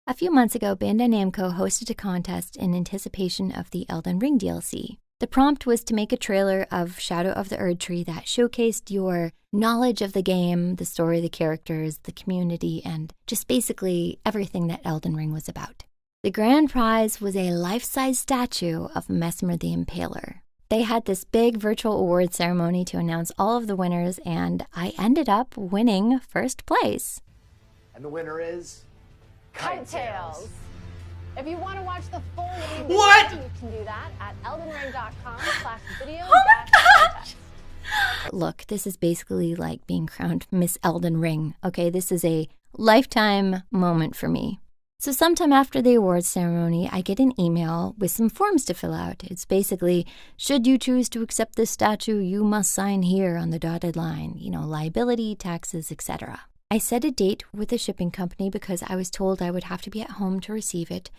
A few months ago, Bandai Namco hosted a contest in anticipation of the Elden Ring DLC. The prompt was to make a trailer of Shadow of the Erdtree that showcased your knowledge of the game, the story, the characters, the community, and just basically everything that Elden Ring was about. The grand prize was a life-size statue of Mesmer the Impaler. They had this big virtual award ceremony to announce all of the winners, and I ended up winning first place. And the winner is... Kite Tails. If you want to watch the full video, What? you can do that at eldenring.com/video. Oh my gosh! Look, this is basically like being crowned Miss Elden Ring, okay? This is a lifetime moment for me. So sometime after the awards ceremony, I get an email with some forms to fill out. It's basically, should you choose to accept this statue, you must sign here on the dotted line, liability, taxes, etc. I set a date with the shipping company because I was told I would have to be at home to receive it,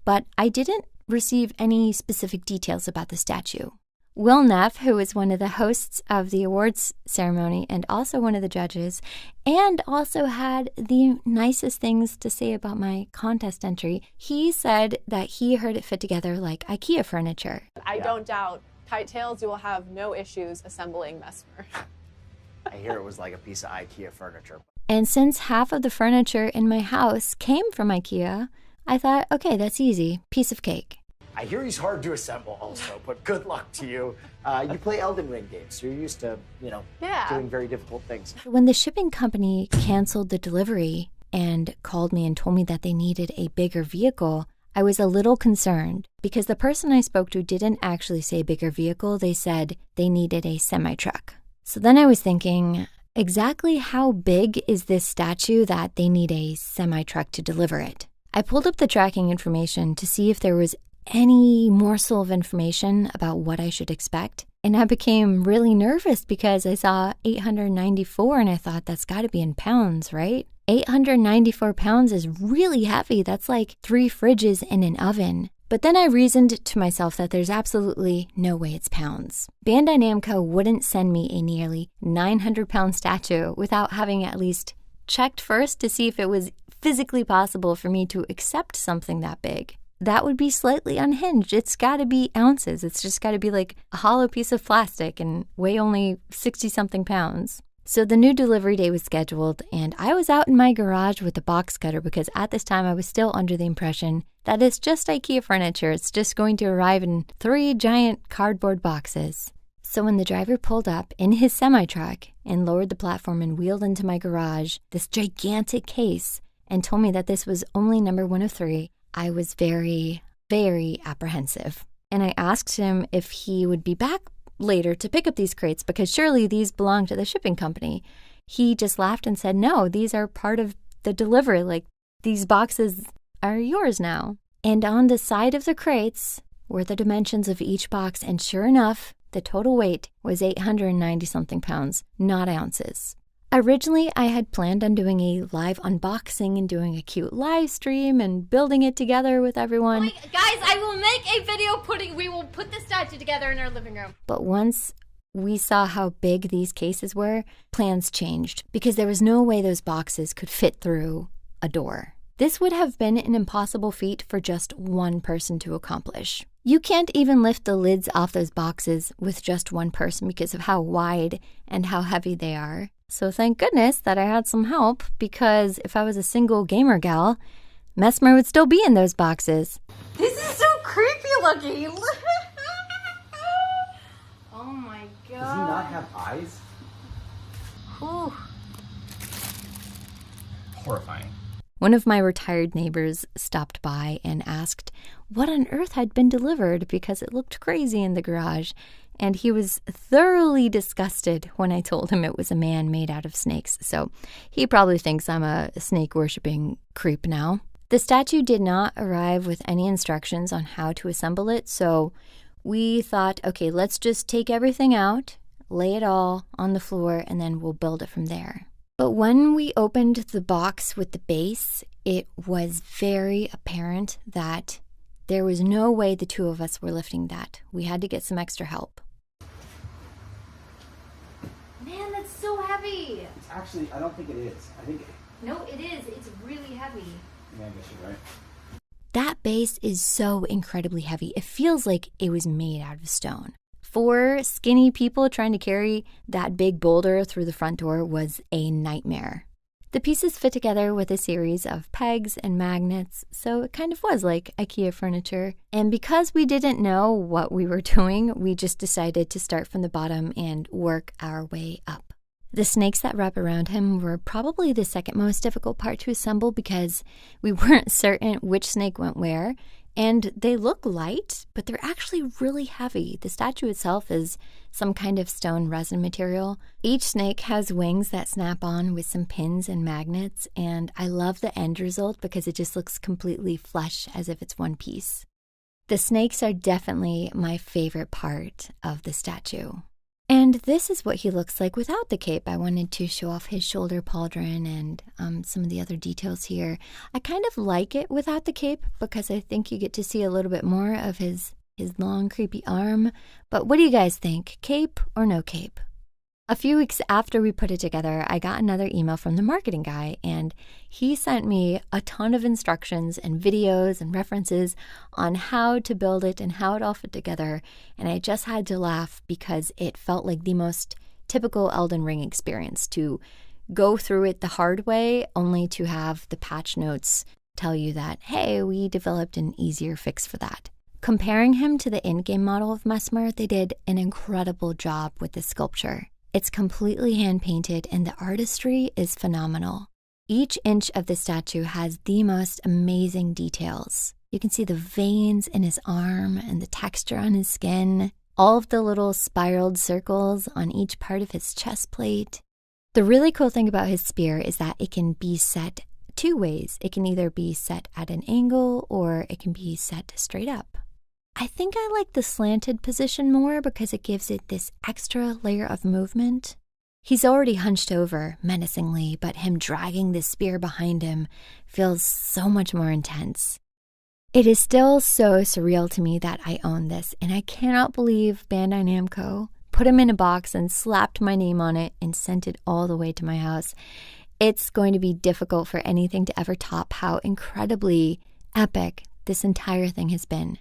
but I didn't receive any specific details about the statue. Will Neff, who is one of the hosts of the awards ceremony and also one of the judges, and also had the nicest things to say about my contest entry, he said that he heard it fit together like IKEA furniture. I don't doubt, Kite Tails, you will have no issues assembling Mesmer. I hear it was like a piece of IKEA furniture. And since half of the furniture in my house came from IKEA, I thought, okay, that's easy. Piece of cake. I hear he's hard to assemble also, but good luck to you. You play Elden Ring games, so you're used to, doing very difficult things. When the shipping company canceled the delivery and called me and told me that they needed a bigger vehicle, I was a little concerned because the person I spoke to didn't actually say bigger vehicle. They said they needed a semi-truck. So then I was thinking, exactly how big is this statue that they need a semi-truck to deliver it? I pulled up the tracking information to see if there was any morsel of information about what I should expect. And I became really nervous because I saw 894 and I thought that's got to be in pounds, right? 894 pounds is really heavy. That's like 3 fridges in an oven. But then I reasoned to myself that there's absolutely no way it's pounds. Bandai Namco wouldn't send me a nearly 900-pound statue without having at least checked first to see if it was physically possible for me to accept something that big. That would be slightly unhinged. It's got to be ounces. It's just got to be like a hollow piece of plastic and weigh only 60-something pounds. So the new delivery day was scheduled, and I was out in my garage with the box cutter because at this time I was still under the impression that it's just IKEA furniture. It's just going to arrive in 3 giant cardboard boxes. So when the driver pulled up in his semi-truck and lowered the platform and wheeled into my garage this gigantic case and told me that this was only number 1 of 3, I was very, very apprehensive. And I asked him if he would be back later to pick up these crates because surely these belong to the shipping company. He just laughed and said, no, these are part of the delivery. Like, these boxes are yours now. And on the side of the crates were the dimensions of each box. And sure enough, the total weight was 890-something pounds, not ounces. Originally, I had planned on doing a live unboxing and doing a cute live stream and building it together with everyone. Wait, guys, I will make a video we will put the statue together in our living room. But once we saw how big these cases were, plans changed because there was no way those boxes could fit through a door. This would have been an impossible feat for just one person to accomplish. You can't even lift the lids off those boxes with just one person because of how wide and how heavy they are. So thank goodness that I had some help, because if I was a single gamer gal, Mesmer would still be in those boxes. This is so creepy looking. Oh my god. Does he not have eyes? Whew. Horrifying. One of my retired neighbors stopped by and asked what on earth had been delivered because it looked crazy in the garage. And he was thoroughly disgusted when I told him it was a man made out of snakes. So he probably thinks I'm a snake-worshipping creep now. The statue did not arrive with any instructions on how to assemble it. So we thought, okay, let's just take everything out, lay it all on the floor, and then we'll build it from there. But when we opened the box with the base, it was very apparent that there was no way the 2 of us were lifting that. We had to get some extra help. Man, that's so heavy. Actually, I don't think it is. I think No, it is. It's really heavy. Yeah, I guess you're right. That base is so incredibly heavy. It feels like it was made out of stone. 4 skinny people trying to carry that big boulder through the front door was a nightmare. The pieces fit together with a series of pegs and magnets, so it kind of was like IKEA furniture. And because we didn't know what we were doing, we just decided to start from the bottom and work our way up. The snakes that wrap around him were probably the second most difficult part to assemble because we weren't certain which snake went where. And they look light, but they're actually really heavy. The statue itself is some kind of stone resin material. Each snake has wings that snap on with some pins and magnets, and I love the end result because it just looks completely flush as if it's one piece. The snakes are definitely my favorite part of the statue. And this is what he looks like without the cape. I wanted to show off his shoulder pauldron and some of the other details here. I kind of like it without the cape because I think you get to see a little bit more of his long, creepy arm. But what do you guys think? Cape or no cape? A few weeks after we put it together, I got another email from the marketing guy, and he sent me a ton of instructions and videos and references on how to build it and how it all fit together, and I just had to laugh because it felt like the most typical Elden Ring experience, to go through it the hard way only to have the patch notes tell you that, hey, we developed an easier fix for that. Comparing him to the in-game model of Mesmer, they did an incredible job with the sculpture. It's completely hand-painted, and the artistry is phenomenal. Each inch of the statue has the most amazing details. You can see the veins in his arm and the texture on his skin, all of the little spiraled circles on each part of his chest plate. The really cool thing about his spear is that it can be set 2 ways. It can either be set at an angle or it can be set straight up. I think I like the slanted position more because it gives it this extra layer of movement. He's already hunched over menacingly, but him dragging the spear behind him feels so much more intense. It is still so surreal to me that I own this, and I cannot believe Bandai Namco put him in a box and slapped my name on it and sent it all the way to my house. It's going to be difficult for anything to ever top how incredibly epic this entire thing has been.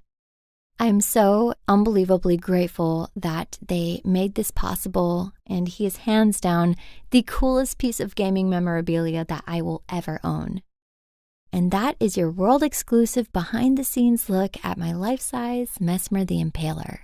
I'm so unbelievably grateful that they made this possible, and he is hands down the coolest piece of gaming memorabilia that I will ever own. And that is your world exclusive behind the scenes look at my life-size Mesmer the Impaler.